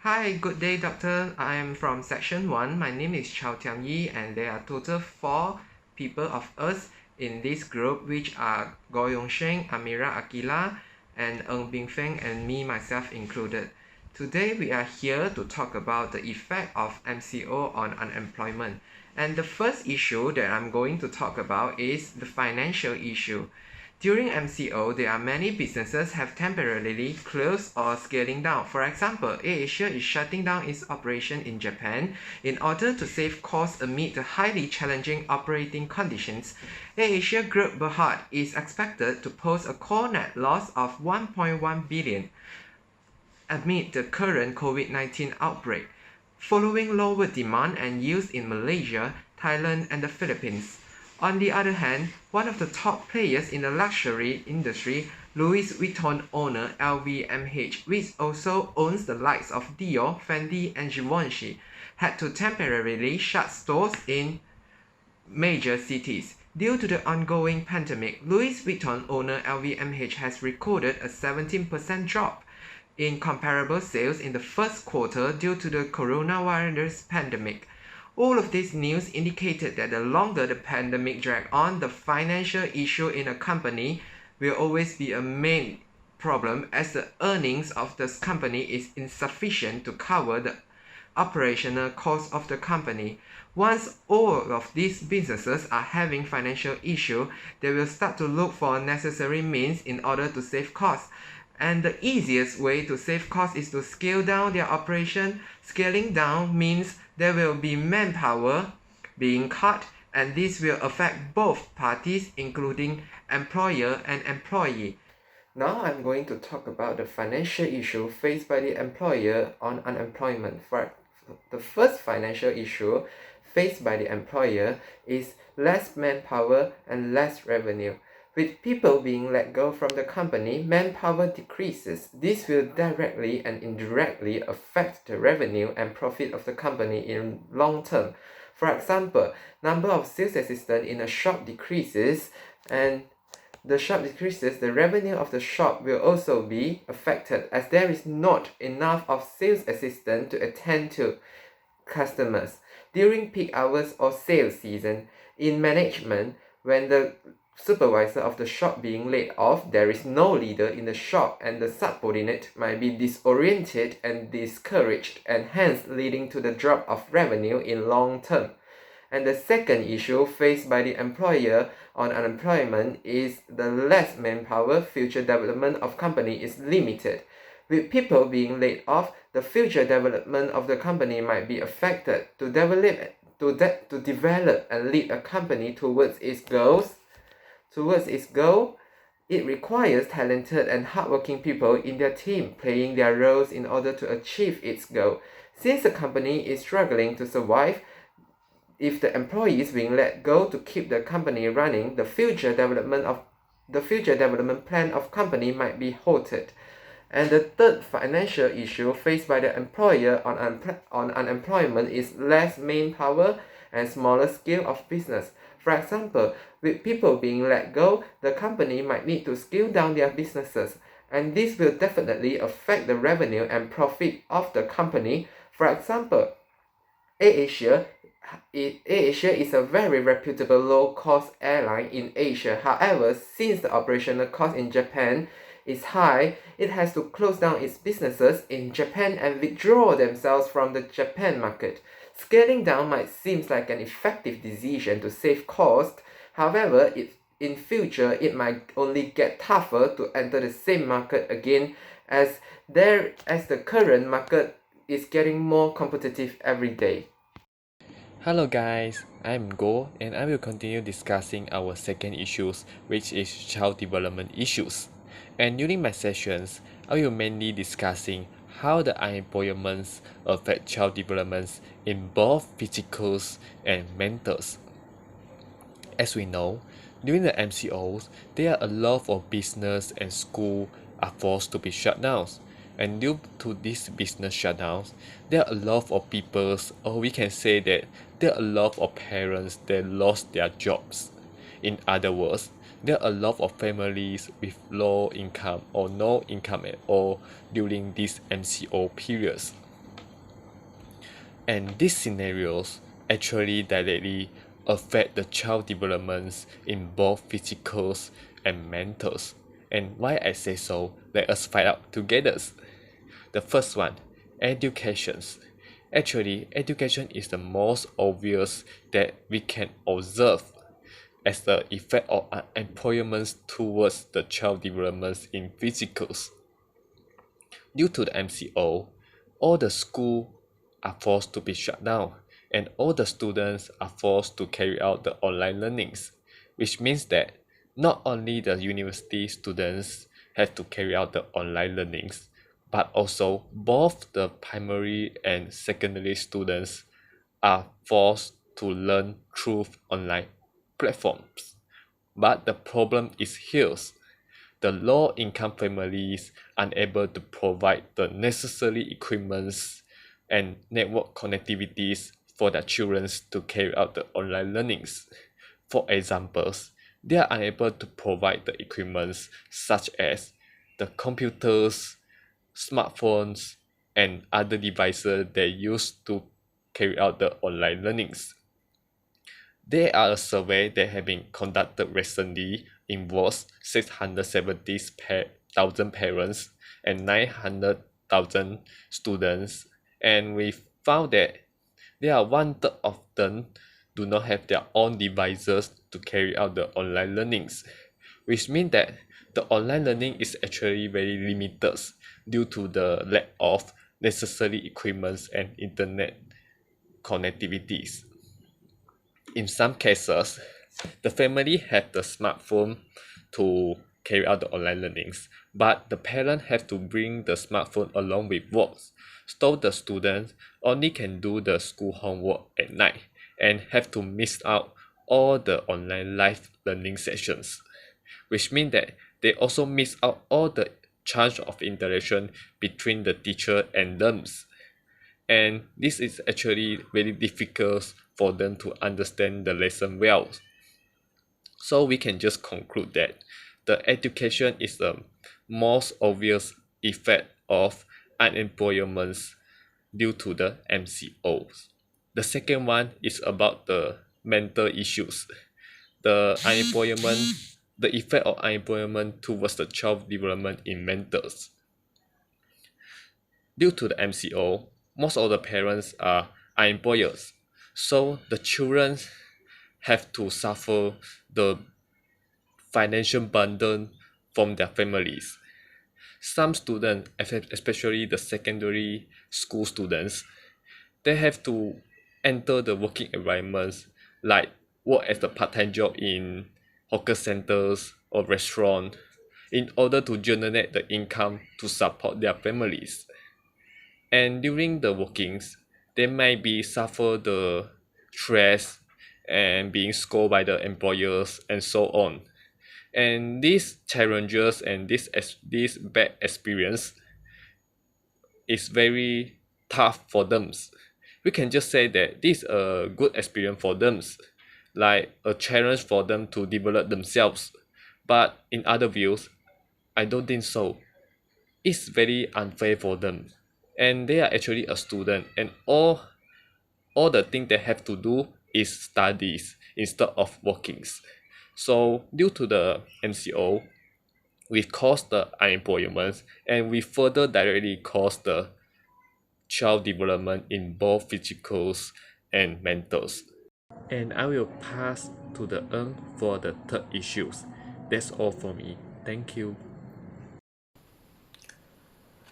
Hi, good day, doctor. I am from section 1. My name is Chao Tiang Yi, and there are total 4 people of us in this group, which are Goh Yong Sheng, Amira Akila, and Ng Bing Feng, and me, myself included. Today, we are here to talk about the effect of MCO on unemployment. And the first issue that I'm going to talk about is the financial issue. During MCO, there are many businesses have temporarily closed or scaling down. For example, AirAsia is shutting down its operation in Japan in order to save costs amid the highly challenging operating conditions. AirAsia Group Berhad is expected to post a core net loss of 1.1 billion amid the current COVID-19 outbreak, following lower demand and yields in Malaysia, Thailand, and the Philippines. On the other hand, one of the top players in the luxury industry, Louis Vuitton owner LVMH, which also owns the likes of Dior, Fendi, and Givenchy, had to temporarily shut stores in major cities. Due to the ongoing pandemic, Louis Vuitton owner LVMH has recorded a 17% drop in comparable sales in the first quarter due to the coronavirus pandemic. All of this news indicated that the longer the pandemic drags on, the financial issue in a company will always be a main problem, as the earnings of the company is insufficient to cover the operational costs of the company. Once all of these businesses are having financial issue, they will start to look for necessary means in order to save costs. And the easiest way to save costs is to scale down their operation. Scaling down means there will be manpower being cut, and this will affect both parties, including employer and employee. Now I'm going to talk about the financial issue faced by the employer on unemployment. For the first financial issue faced by the employer is less manpower and less revenue. With people being let go from the company, manpower decreases. This will directly and indirectly affect the revenue and profit of the company in long term. For example, number of sales assistants in a shop decreases, and the revenue of the shop will also be affected, as there is not enough of sales assistants to attend to customers during peak hours or sales season. In management, when the supervisor of the shop being laid off, there is no leader in the shop, and the subordinate might be disoriented and discouraged, and hence leading to the drop of revenue in long term. And the second issue faced by the employer on unemployment is the less manpower. Future development of company is limited. With people being laid off, the future development of the company might be affected. To develop and lead a company towards its goal, it requires talented and hardworking people in their team playing their roles in order to achieve its goal. Since the company is struggling to survive, if the employees being let go to keep the company running, the future development plan of company might be halted. And the third financial issue faced by the employer on unemployment is less manpower and smaller scale of business. For example, with people being let go, the company might need to scale down their businesses, and this will definitely affect the revenue and profit of the company. For example, AirAsia is a very reputable low-cost airline in Asia. However, since the operational cost in Japan is high, it has to close down its businesses in Japan and withdraw themselves from the Japan market. Scaling down might seem like an effective decision to save cost. However, in future, it might only get tougher to enter the same market again, as the current market is getting more competitive every day. Hello guys, I'm Go, and I will continue discussing our second issues, which is child development issues. And during my sessions, I will mainly discussing how the unemployment affect child developments in both physicals and mentals. As we know, during the MCOs, there are a lot of business and school are forced to be shut down. And due to these business shutdowns, there are a lot of people, or we can say that there are a lot of parents that lost their jobs. In other words, there are a lot of families with low income or no income at all during these MCO periods. And these scenarios actually directly affect the child developments in both physicals and mentals. And why I say so, let us find out together. The first one, educations. Actually, education is the most obvious that we can observe as the effect of unemployment towards the child developments in physicals. Due to the MCO, all the schools are forced to be shut down and all the students are forced to carry out the online learnings, which means that not only the university students have to carry out the online learnings, but also both the primary and secondary students are forced to learn through online platforms. But the problem is here. The low-income families unable to provide the necessary equipments and network connectivities for their children to carry out the online learnings. For examples, they are unable to provide the equipments such as the computers, smartphones, and other devices they use to carry out the online learnings. There are a survey that have been conducted recently involves 670,000 parents and 900,000 students, and we found that there are one third of them do not have their own devices to carry out the online learnings, which means that the online learning is actually very limited due to the lack of necessary equipments and internet connectivities. In some cases, the family have the smartphone to carry out the online learnings, but the parent have to bring the smartphone along with work. So the students only can do the school homework at night and have to miss out all the online live learning sessions, which means that they also miss out all the chance of interaction between the teacher and them, and this is actually very difficult for them to understand the lesson well. So we can just conclude that the education is the most obvious effect of unemployment due to the MCOs. The second one is about the mental issues. The unemployment, the effect of unemployment towards the child development in mentals. Due to the MCO, most of the parents are employers, so the children have to suffer the financial burden from their families. Some students, especially the secondary school students, they have to enter the working environments like work as a part-time job in hawker centers or restaurant in order to generate the income to support their families. And during the workings, they might be suffer the stress and being scolded by the employers and so on. And these challenges and this bad experience is very tough for them. We can just say that this is a good experience for them, like a challenge for them to develop themselves. But in other views, I don't think so. It's very unfair for them, and they are actually a student, and all the thing they have to do is studies instead of workings. So due to the MCO, we cause the unemployment and we further directly cause the child development in both physicals and mentals. And I will pass to the for the third issues. That's all for me. Thank you.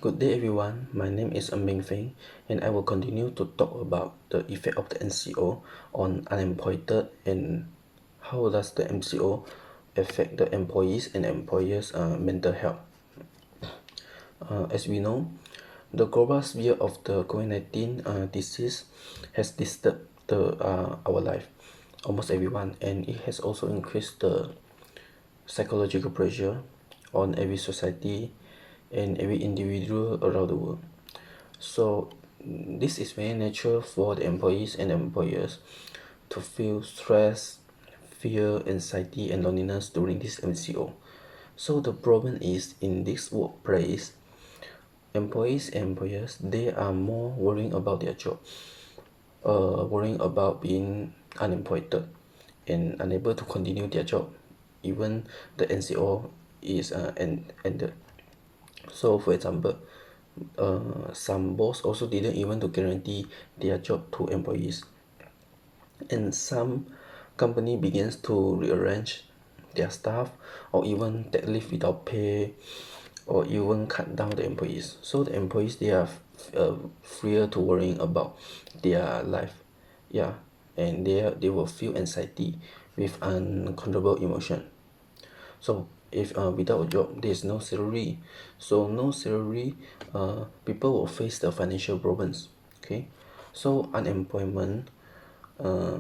Good day everyone, my name is Ming Feng and I will continue to talk about the effect of the MCO on unemployed and how does the MCO affect the employees and employers' mental health. As we know, the global sphere of the COVID-19 disease has disturbed our life, almost everyone, and it has also increased the psychological pressure on every society and every individual around the world. So this is very natural for the employees and employers to feel stress, fear, anxiety, and loneliness during this MCO. So the problem is in this workplace, employees and employers, they are more worrying about their job worrying about being unemployed and unable to continue their job, even the MCO is ended. So, for example, some boss also didn't even to guarantee their job to employees, and some company begins to rearrange their staff or even take leave without pay or even cut down the employees. So the employees, they are freer to worrying about their life, yeah, and they will feel anxiety with uncontrollable emotion. So if without a job, there is no salary. So no salary, people will face the financial problems. Okay, so unemployment, uh,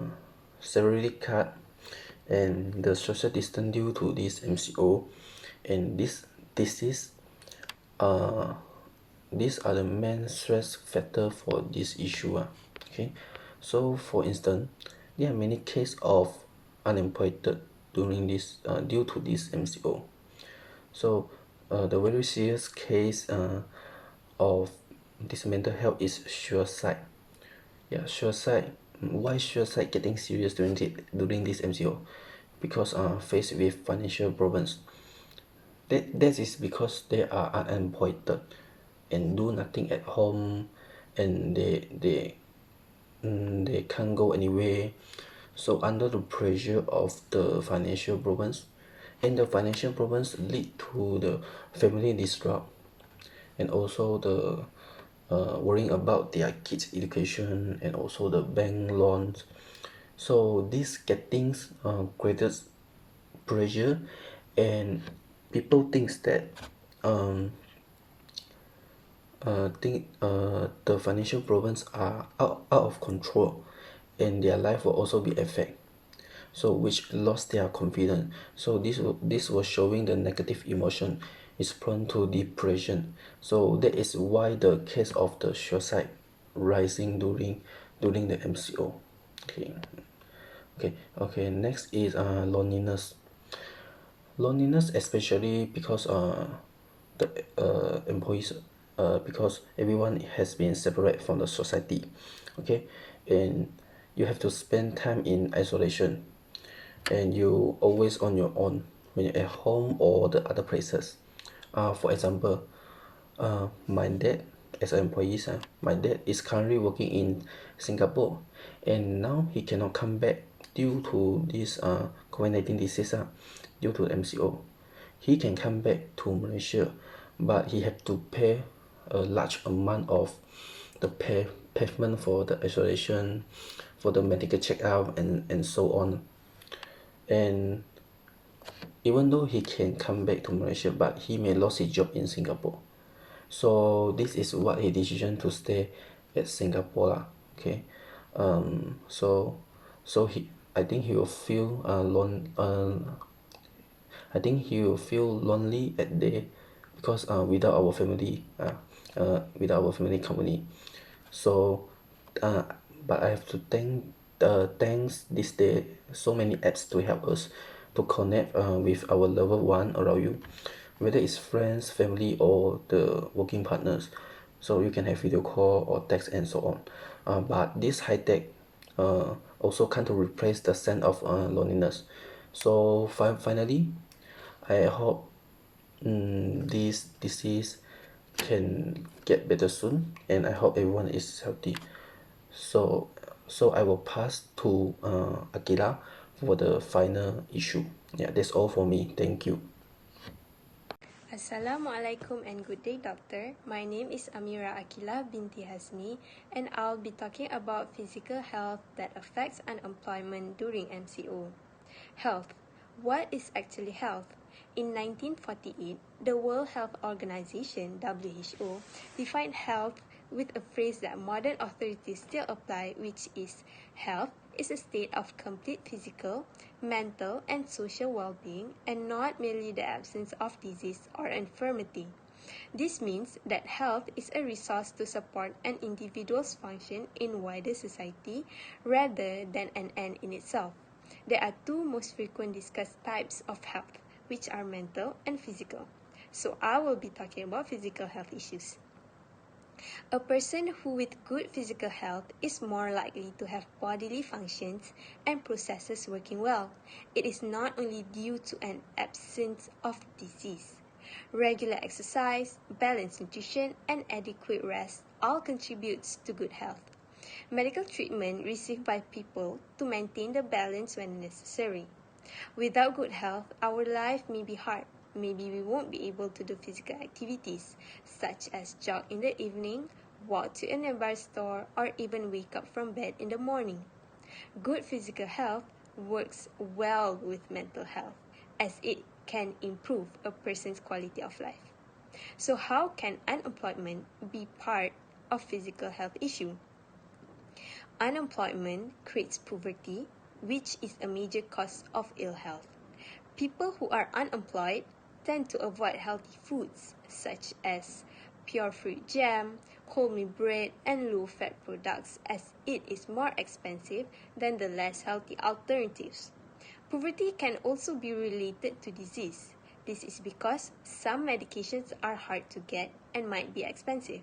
salary cut, and the social distance due to this MCO, and this is uh these are the main stress factor for this issue. Okay, so for instance, there are many cases of unemployed during this due to this MCO. So the very serious case of this mental health is suicide. Yeah, suicide. Why suicide getting serious during this MCO? Because faced with financial problems. That is because they are unemployed and do nothing at home, and they can't go anywhere. So under the pressure of the financial problems, and the financial problems lead to the family disrupt, and also the worrying about their kids education, and also the bank loans. So this getting greatest pressure, and people thinks that um think the financial problems are out of control, and their life will also be affected, so which lost their confidence. So this was showing the negative emotion is prone to depression. So that is why the case of the suicide rising during the MCO. Okay, next is loneliness. Loneliness, especially because the employees, because everyone has been separate from the society. Okay, and you have to spend time in isolation, and you always on your own when you're at home or the other places. For example, my dad, as an employee, my dad is currently working in Singapore, and now he cannot come back due to this COVID-19 disease, due to MCO. He can come back to Malaysia, but he have to pay a large amount of the payment for the isolation, for the medical checkup, and so on. And even though he can come back to Malaysia, but he may lose his job in Singapore. So this is what his decision to stay at Singapore lah. Okay, so I think he will feel I think he will feel lonely at day, because without our family company. So uh, but I have to thanks this day so many apps to help us to connect with our loved one around you, whether it's friends, family, or the working partners. So you can have video call or text and so on. But this high tech also can't replace the sense of loneliness. So finally, I hope this disease can get better soon, and I hope everyone is healthy. So I will pass to Akila for the final issue. Yeah, that's all for me. Thank you. Assalamualaikum and good day, doctor. My name is Amira Akila binti Hasmi, and I'll be talking about physical health that affects unemployment during MCO. Health. What is actually health? In 1948, the World Health Organization (WHO) defined health with a phrase that modern authorities still apply, which is health is a state of complete physical, mental, and social well-being, and not merely the absence of disease or infirmity. This means that health is a resource to support an individual's function in wider society rather than an end in itself. There are two most frequent discussed types of health, which are mental and physical. So I will be talking about physical health issues. A person who with good physical health is more likely to have bodily functions and processes working well. It is not only due to an absence of disease. Regular exercise, balanced nutrition, and adequate rest all contributes to good health. Medical treatment received by people to maintain the balance when necessary. Without good health, our life may be hard. Maybe we won't be able to do physical activities, such as jog in the evening, walk to a nearby store, or even wake up from bed in the morning. Good physical health works well with mental health, as it can improve a person's quality of life. So how can unemployment be part of physical health issue? Unemployment creates poverty, which is a major cause of ill health. People who are unemployed tend to avoid healthy foods such as pure fruit jam, wholemeal bread, and low-fat products as it is more expensive than the less healthy alternatives. Poverty can also be related to disease. This is because some medications are hard to get and might be expensive.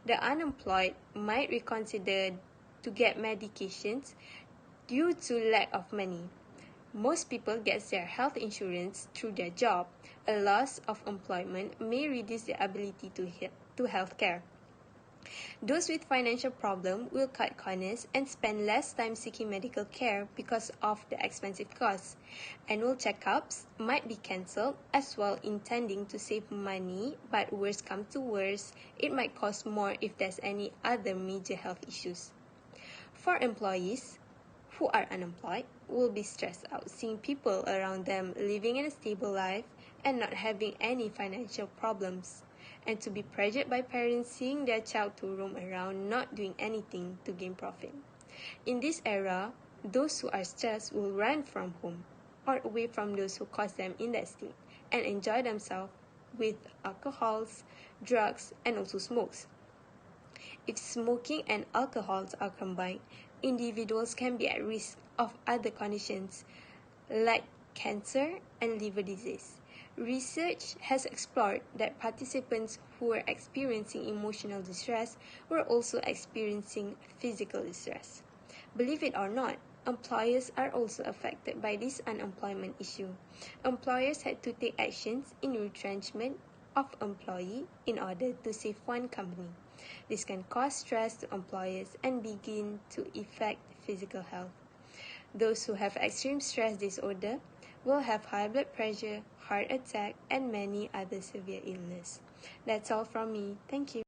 The unemployed might reconsider to get medications due to lack of money. Most people get their health insurance through their job. A loss of employment may reduce their ability to health care. Those with financial problems will cut corners and spend less time seeking medical care because of the expensive costs. Annual checkups might be cancelled as well, intending to save money, but worse come to worse, it might cost more if there's any other major health issues. For employees who are unemployed will be stressed out seeing people around them living in a stable life and not having any financial problems, and to be pressured by parents seeing their child to roam around not doing anything to gain profit. In this era, those who are stressed will run from home or away from those who cause them in that state and enjoy themselves with alcohols, drugs, and also smokes. If smoking and alcohols are combined, individuals can be at risk of other conditions like cancer and liver disease. Research has explored that participants who were experiencing emotional distress were also experiencing physical distress. Believe it or not, employers are also affected by this unemployment issue. Employers had to take actions in retrenchment of employee in order to save one company. This can cause stress to employers and begin to affect physical health. Those who have extreme stress disorder will have high blood pressure, heart attack, and many other severe illness. That's all from me. Thank you.